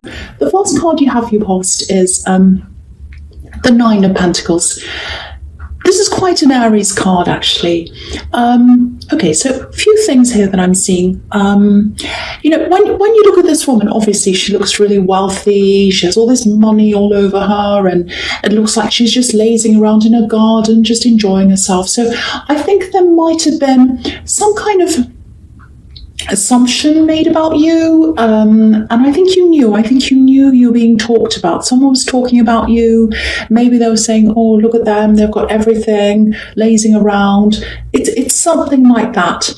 The first card you have for your past is the Nine of Pentacles. This is quite an Aries card, actually. Okay, so a few things here that I'm seeing. You know, when you look at this woman, obviously she looks really wealthy. She has all this money all over her, and it looks like she's just lazing around in her garden, just enjoying herself. So I think there might have been some kind of assumption made about you, and I think you knew you were being talked about. Someone was talking about you. Maybe they were saying, oh, look at them, they've got everything, lazing around. It's something like that.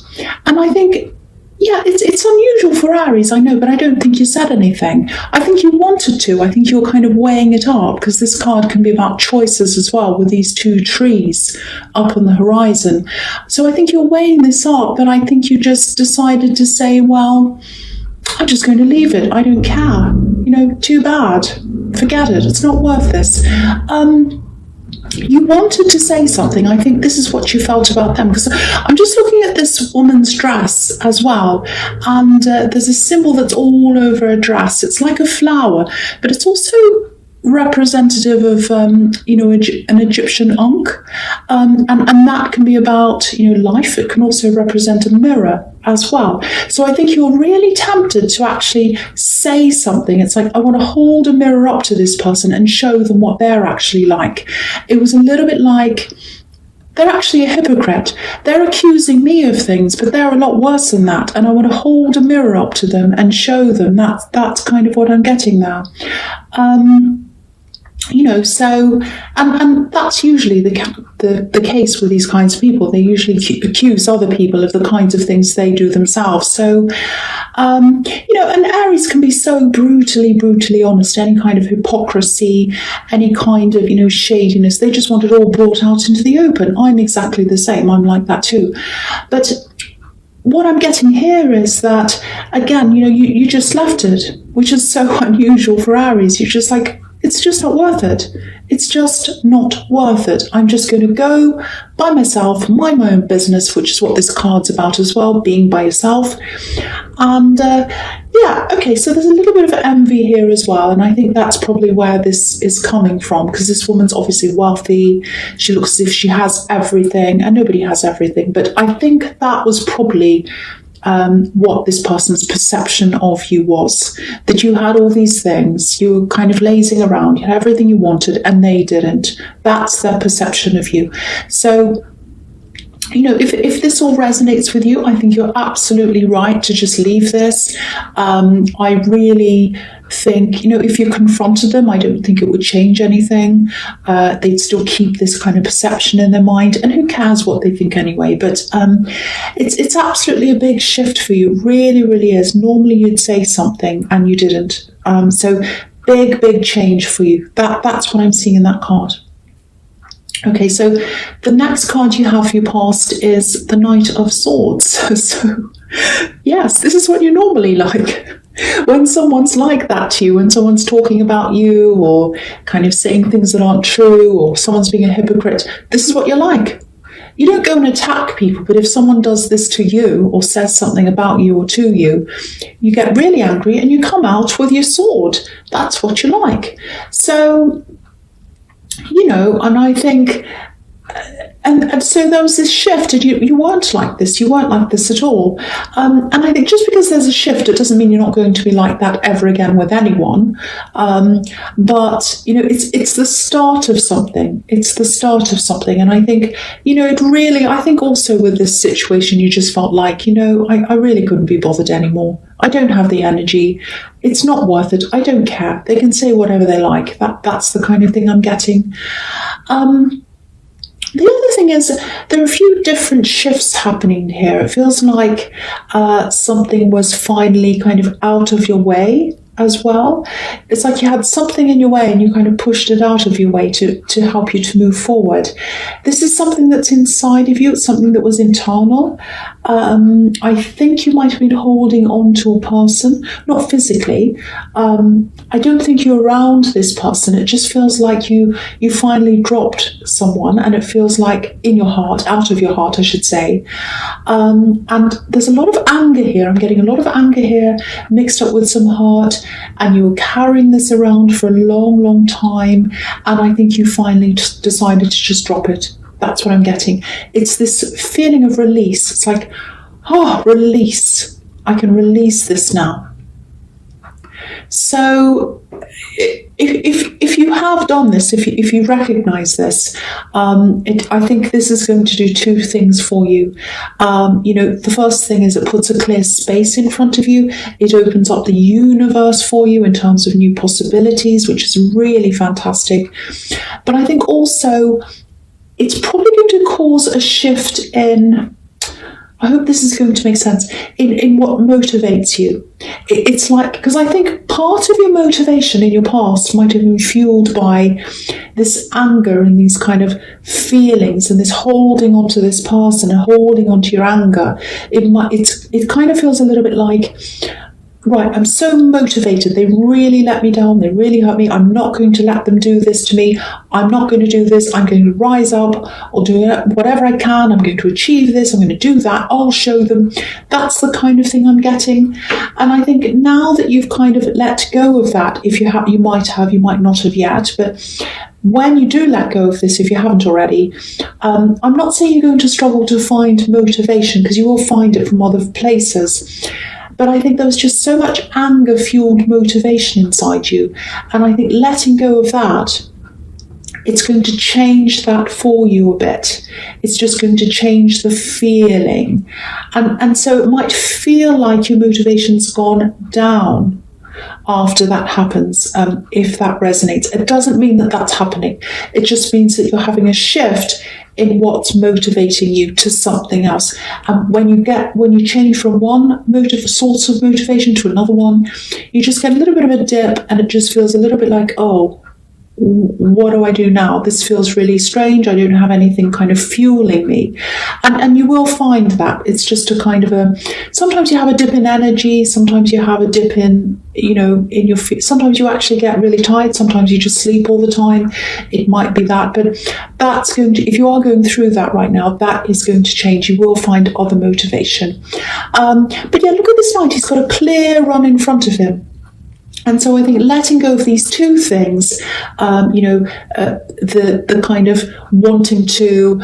And I think, yeah, it's unusual for Aries, I know, but I don't think you said anything. I think you wanted to. I think you were kind of weighing it up, because this card can be about choices as well, with these two trees up on the horizon. So I think you're weighing this up, but I think you just decided to say, well, I'm just going to leave it. I don't care. You know, too bad. Forget it. It's not worth this. You wanted to say something. I think this is what you felt about them, because I'm just looking at this woman's dress as well, and there's a symbol that's all over a dress. It's like a flower, but it's also representative of you know, an Egyptian ankh, and that can be about, you know, life. It can also represent a mirror as well. So I think you're really tempted to actually say something. It's like, I want to hold a mirror up to this person and show them what they're actually like. It was a little bit like, they're actually a hypocrite. They're accusing me of things, but they're a lot worse than that. And I want to hold a mirror up to them and show them. That's kind of what I'm getting now. You know, so, and that's usually the case with these kinds of people. They usually accuse other people of the kinds of things they do themselves. So, you know, and Aries can be so brutally honest. Any kind of hypocrisy, any kind of, you know, shadiness, they just want it all brought out into the open. I'm exactly the same. I'm like that too. But what I'm getting here is that, again, you know, you just left it, which is so unusual for Aries. You're just like, it's just not worth it. It's just not worth it. I'm just going to go by myself, mind my own business, which is what this card's about as well, being by yourself. And yeah, okay, so there's a little bit of envy here as well. And I think that's probably where this is coming from, because this woman's obviously wealthy. She looks as if she has everything, and nobody has everything. But I think that was probably what this person's perception of you was, that you had all these things, you were kind of lazing around, you had everything you wanted, and they didn't. That's their perception of you. So, you know, if this all resonates with you, I think you're absolutely right to just leave this. I really think, you know, if you confronted them, I don't think it would change anything. They'd still keep this kind of perception in their mind, and who cares what they think anyway. But it's absolutely a big shift for you. Really is. Normally you'd say something and you didn't. So big change for you. That's what I'm seeing in that card. Okay, so the next card you have for your past is the Knight of Swords. So, yes, this is what you're normally like. When someone's like that to you, when someone's talking about you or kind of saying things that aren't true, or someone's being a hypocrite, this is what you're like. You don't go and attack people, but if someone does this to you or says something about you or to you, you get really angry and you come out with your sword. That's what you like. So, you know, and I think, and so there was this shift, and you weren't like this. You weren't like this at all. And I think just because there's a shift, it doesn't mean you're not going to be like that ever again with anyone. But, you know, it's the start of something. It's the start of something. And I think, you know, I think also with this situation, you just felt like, you know, I really couldn't be bothered anymore. I don't have the energy. It's not worth it. I don't care. They can say whatever they like. That's the kind of thing I'm getting. The other thing is, there are a few different shifts happening here. It feels like something was finally kind of out of your way as well. It's like you had something in your way and you kind of pushed it out of your way to help you to move forward. This is something that's inside of you. It's something that was internal. I think you might have been holding on to a person, not physically. I don't think you're around this person. It just feels like you finally dropped someone, and it feels like in your heart, out of your heart, I should say. And there's a lot of anger here. I'm getting a lot of anger here mixed up with some hurt, and you were carrying this around for a long, long time, and I think you finally decided to just drop it. That's what I'm getting. It's this feeling of release. It's like, oh, release. I can release this now. So if you have done this, if you recognize this, I think this is going to do two things for you. The first thing is it puts a clear space in front of you. It opens up the universe for you in terms of new possibilities, which is really fantastic. But I think also it's probably going to cause a shift in, I hope this is going to make sense, in what motivates you. It's like, because I think part of your motivation in your past might have been fueled by this anger and these kind of feelings and this holding on to this person and holding on to your anger. It kind of feels a little bit like, right, I'm so motivated. They really let me down. They really hurt me. I'm not going to let them do this to me. I'm not going to do this. I'm going to rise up. I'll do whatever I can. I'm going to achieve this. I'm going to do that. I'll show them. That's the kind of thing I'm getting. And I think now that you've kind of let go of that, if you have, you might not have yet, but when you do let go of this, if you haven't already, I'm not saying you're going to struggle to find motivation, because you will find it from other places. But I think there was just so much anger-fueled motivation inside you. And I think letting go of that, it's going to change that for you a bit. It's just going to change the feeling. And so it might feel like your motivation's gone down after that happens, if that resonates. It doesn't mean that that's happening. It just means that you're having a shift in what's motivating you to something else. And when you change from one source of motivation to another one, you just get a little bit of a dip, and it just feels a little bit like, oh, what do I do now? This feels really strange. I don't have anything kind of fueling me. And you will find that it's just a kind of sometimes you have a dip in energy, sometimes you have a dip in your feet. Sometimes you actually get really tired, sometimes you just sleep all the time. It might be that, but that's going to, if you are going through that right now, that is going to change. You will find other motivation. But yeah, look at this knight. He's got a clear run in front of him. And so I think letting go of these two things, the kind of wanting to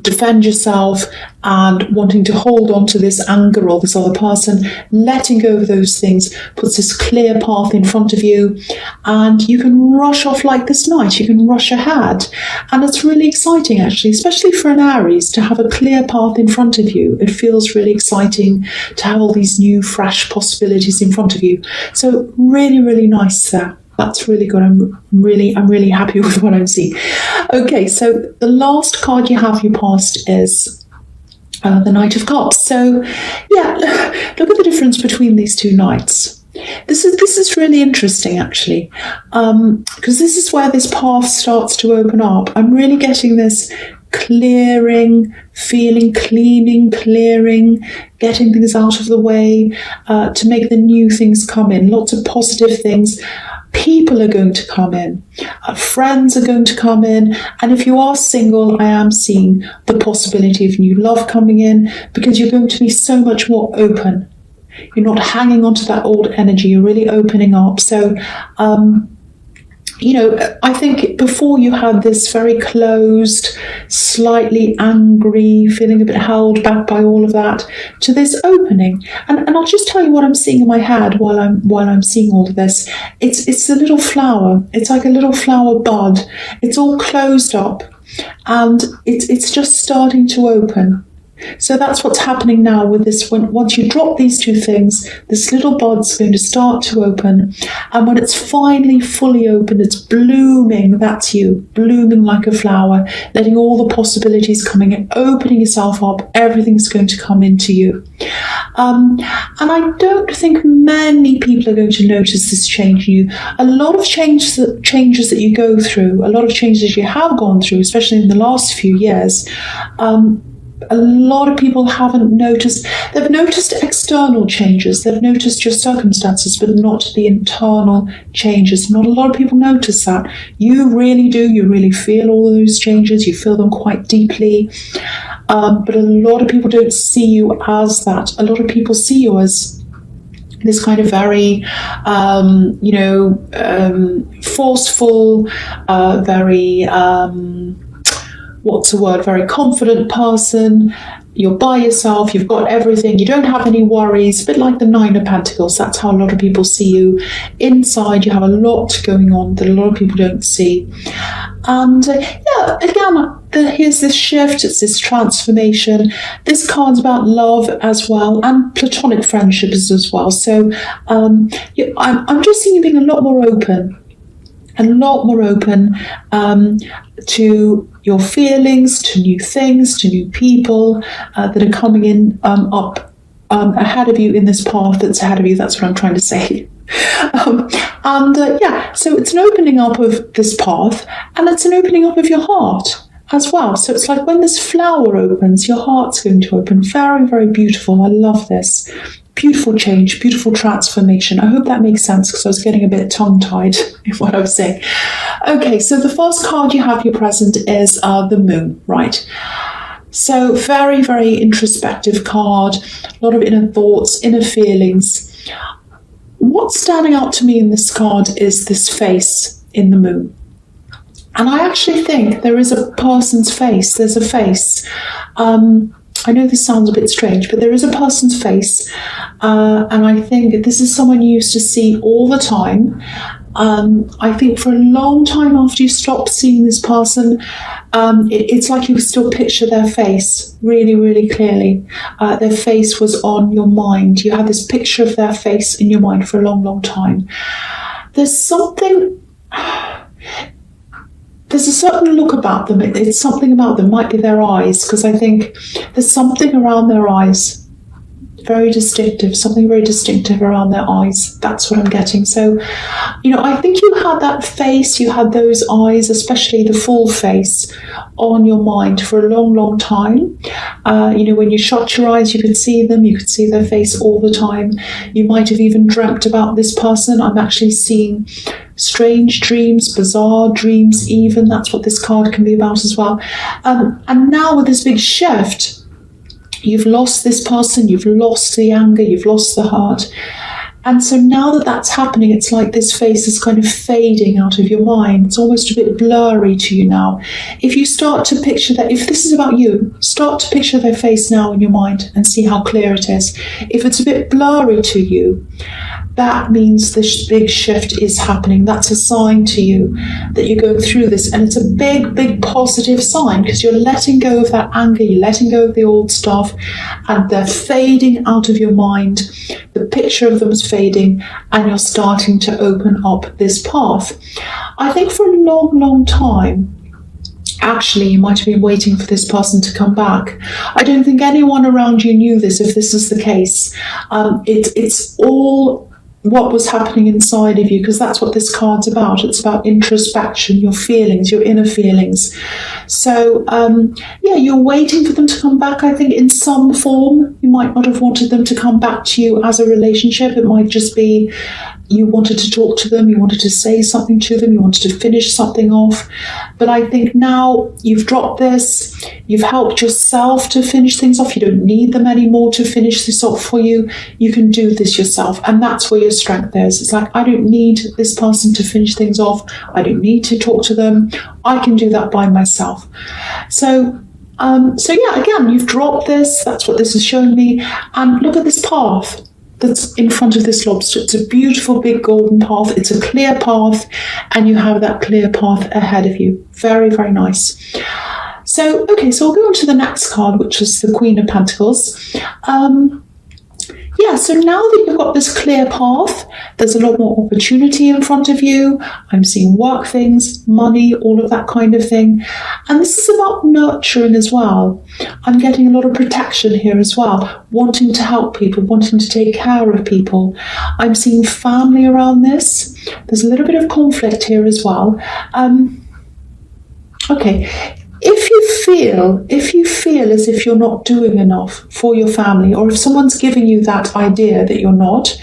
defend yourself and wanting to hold on to this anger or this other person, letting go of those things puts this clear path in front of you, and you can rush off like this knight. You can rush ahead, and it's really exciting, actually, especially for an Aries, to have a clear path in front of you. It feels really exciting to have all these new, fresh possibilities in front of you. So really, really nice there. That's really good. I'm really happy with what I'm seeing. Okay, so the last card you have your past is the Knight of Cups. So yeah, look at the difference between these two knights. This is really interesting, actually, because this is where this path starts to open up. I'm really getting this clearing feeling, cleaning, clearing, getting things out of the way to make the new things come in. Lots of positive things. People are going to come in, friends are going to come in, and if you are single, I am seeing the possibility of new love coming in, because you're going to be so much more open. You're not hanging on to that old energy, you're really opening up. So I think before you had this very closed, slightly angry, feeling a bit held back by all of that, to this opening. And I'll just tell you what I'm seeing in my head while I'm seeing all of this. It's a little flower. It's like a little flower bud. It's all closed up, and it's just starting to open. So that's what's happening now with this. Once you drop these two things, this little bud's going to start to open. And when it's finally fully open, it's blooming. That's you, blooming like a flower, letting all the possibilities coming in, opening yourself up. Everything's going to come into you. And I don't think many people are going to notice this change in you. A lot of changes that you go through, a lot of changes you have gone through, especially in the last few years, a lot of people haven't noticed. They've noticed external changes. They've noticed your circumstances, but not the internal changes. Not a lot of people notice that. You really do. You really feel all those changes. You feel them quite deeply. But a lot of people don't see you as that. A lot of people see you as this kind of very, forceful, very, very confident person. You're by yourself, you've got everything, you don't have any worries, a bit like the Nine of Pentacles. That's how a lot of people see you. Inside, you have a lot going on that a lot of people don't see. And here's this shift, it's this transformation. This card's about love as well, and platonic friendships as well. So I'm just seeing you being a lot more open to your feelings, to new things, to new people that are coming in up ahead of you in this path that's ahead of you. That's what I'm trying to say. So it's an opening up of this path, and it's an opening up of your heart as well. So it's like when this flower opens, your heart's going to open. Very, very beautiful. I love this. Beautiful change, beautiful transformation. I hope that makes sense, because I was getting a bit tongue-tied in what I was saying. Okay, so the first card you have here present is the Moon, right? So very, very introspective card, a lot of inner thoughts, inner feelings. What's standing out to me in this card is this face in the Moon. And I actually think there is a person's face. There's a face. I know this sounds a bit strange, but there is a person's face. And I think this is someone you used to see all the time. I think for a long time after you stopped seeing this person, it's like you could still picture their face really, really clearly. Their face was on your mind. You had this picture of their face in your mind for a long, long time. There's a certain look about them. It's something about them. Might be their eyes, because I think there's something around their eyes. Very distinctive, something very distinctive around their eyes. That's what I'm getting. So, I think you had that face, you had those eyes, especially the full face, on your mind for a long, long time. When you shut your eyes, you could see them, you could see their face all the time. You might have even dreamt about this person. I'm actually seeing strange dreams, bizarre dreams even. That's what this card can be about as well. And now with this big shift, you've lost this person, you've lost the anger, you've lost the heart. And so now that that's happening, it's like this face is kind of fading out of your mind. It's almost a bit blurry to you now. If you start to picture that, if this is about you, start to picture their face now in your mind and see how clear it is. If it's a bit blurry to you, that means this big shift is happening. That's a sign to you that you're going through this. And it's a big, big positive sign, because you're letting go of that anger, you're letting go of the old stuff, and they're fading out of your mind. The picture of them is fading, and you're starting to open up this path. I think for a long, long time, actually, you might have been waiting for this person to come back. I don't think anyone around you knew this, if this is the case. It's all what was happening inside of you, because that's what this card's about. It's about introspection, your feelings, your inner feelings. So, you're waiting for them to come back, I think, in some form. You might not have wanted them to come back to you as a relationship. It might just be you wanted to talk to them, you wanted to say something to them, you wanted to finish something off. But I think now you've dropped this, you've helped yourself to finish things off. You don't need them anymore to finish this off for you. You can do this yourself. And that's where your strength is. It's like, I don't need this person to finish things off. I don't need to talk to them. I can do that by myself. So again, you've dropped this. That's what this is showing me. And look at this path that's in front of this lobster. It's a beautiful big golden path. It's a clear path, and you have that clear path ahead of you. Very, very nice. So we'll go on to the next card, which is the Queen of Pentacles. So now that you've got this clear path, there's a lot more opportunity in front of you. I'm seeing work things, money, all of that kind of thing. And this is about nurturing as well. I'm getting a lot of protection here as well, wanting to help people, wanting to take care of people. I'm seeing family around this. There's a little bit of conflict here as well. if you feel as if you're not doing enough for your family, or if someone's giving you that idea that you're not,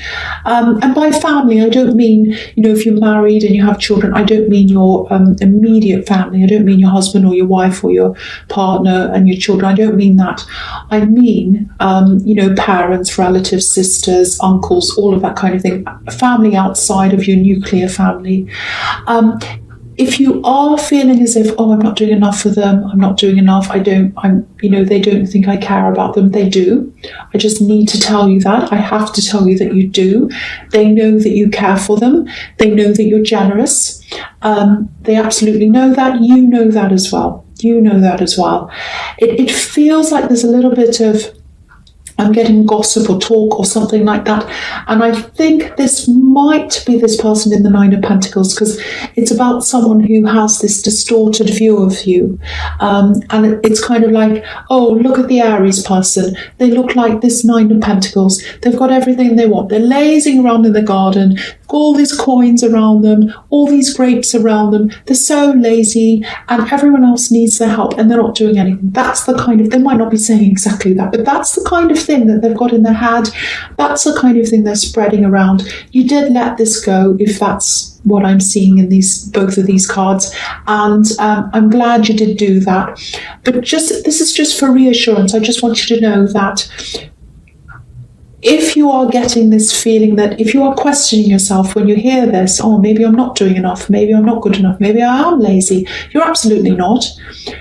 and by family I don't mean, if you're married and you have children, I don't mean your immediate family, I don't mean your husband or your wife or your partner and your children, I don't mean that. I mean parents, relatives, sisters, uncles, all of that kind of thing, family outside of your nuclear family. If you are feeling as if, I'm not doing enough for them, I'm not doing enough, they don't think I care about them, they do. I just need to tell you that. I have to tell you that you do. They know that you care for them. They know that you're generous. They absolutely know that. You know that as well. You know that as well. It feels like there's a little bit of, I'm getting gossip or talk or something like that. And I think this might be this person in the Nine of Pentacles, because it's about someone who has this distorted view of you. And it's kind of like, look at the Aries person. They look like this Nine of Pentacles. They've got everything they want. They're lazing around in the garden, all these coins around them, all these grapes around them. They're so lazy and everyone else needs their help and they're not doing anything. That's the kind of, they might not be saying exactly that, but that's the kind of thing that they've got in their head. That's the kind of thing they're spreading around. You did let this go, if that's what I'm seeing in both of these cards, and I'm glad you did do that. But this is just for reassurance. I just want you to know that if you are getting this feeling, that if you are questioning yourself when you hear this, maybe I'm not doing enough, maybe I'm not good enough, maybe I am lazy, you're absolutely not.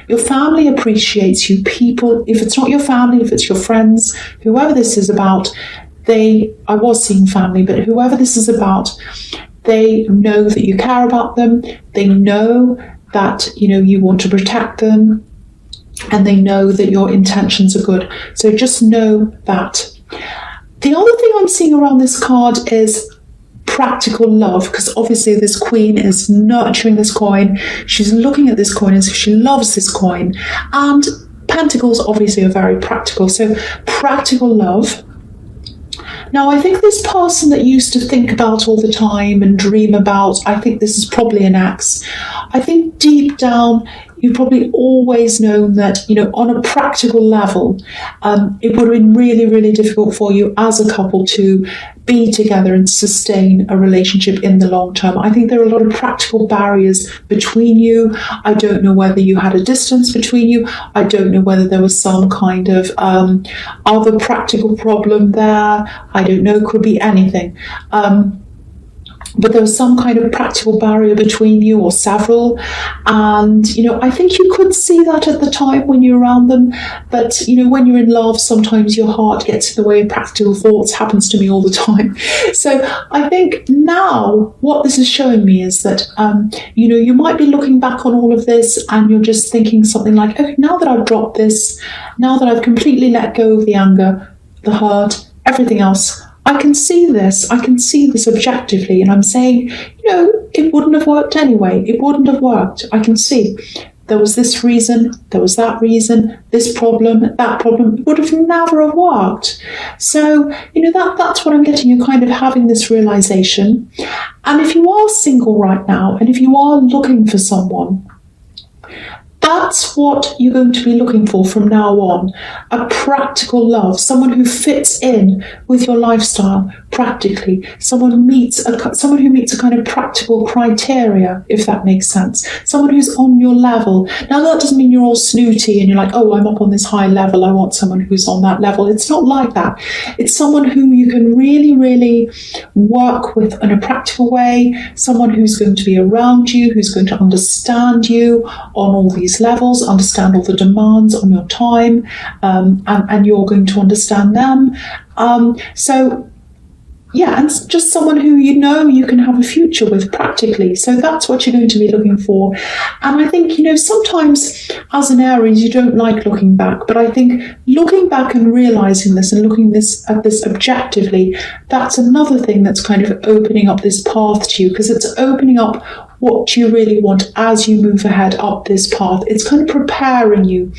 Your family appreciates you. People, if it's not your family, if it's your friends, whoever this is about, I was seeing family, but whoever this is about, they know that you care about them. They know that, you want to protect them, and they know that your intentions are good. So just know that. The other thing I'm seeing around this card is practical love, because obviously this queen is nurturing this coin. She's looking at this coin as if she loves this coin. And pentacles obviously are very practical. So practical love. Now, I think this person that you used to think about all the time and dream about, I think this is probably an ex. I think deep down, you've probably always known that, on a practical level, it would have been really, really difficult for you as a couple to be together and sustain a relationship in the long term. I think there are a lot of practical barriers between you. I don't know whether you had a distance between you. I don't know whether there was some kind of other practical problem there. I don't know, could be anything. But there was some kind of practical barrier between you, or several. And, I think you could see that at the time when you're around them. But, when you're in love, sometimes your heart gets in the way of practical thoughts. Happens to me all the time. So I think now what this is showing me is that, you might be looking back on all of this and you're just thinking something like, okay, now that I've dropped this, now that I've completely let go of the anger, the hurt, everything else, I can see this objectively, and I'm saying, it wouldn't have worked anyway. It wouldn't have worked. I can see there was this reason, there was that reason, this problem, that problem. It would have never have worked. So, that's what I'm getting. You're kind of having this realization. And if you are single right now, and if you are looking for someone, that's what you're going to be looking for from now on. A practical love, someone who fits in with your lifestyle practically, someone who meets a kind of practical criteria, if that makes sense. Someone who's on your level. Now, that doesn't mean you're all snooty and you're like, I'm up on this high level, I want someone who's on that level. It's not like that. It's someone who you can really, really work with in a practical way, someone who's going to be around you, who's going to understand you on all these levels, understand all the demands on your time, and you're going to understand them. And just someone who you can have a future with practically. So that's what you're going to be looking for. And I think, sometimes as an Aries, you don't like looking back. But I think looking back and realizing this and looking at this objectively, that's another thing that's kind of opening up this path to you, because it's opening up what you really want as you move ahead up this path. It's kind of preparing you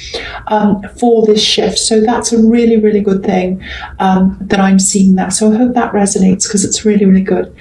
for this shift. So that's a really, really good thing that I'm seeing that. So I hope that resonates, because it's really, really good.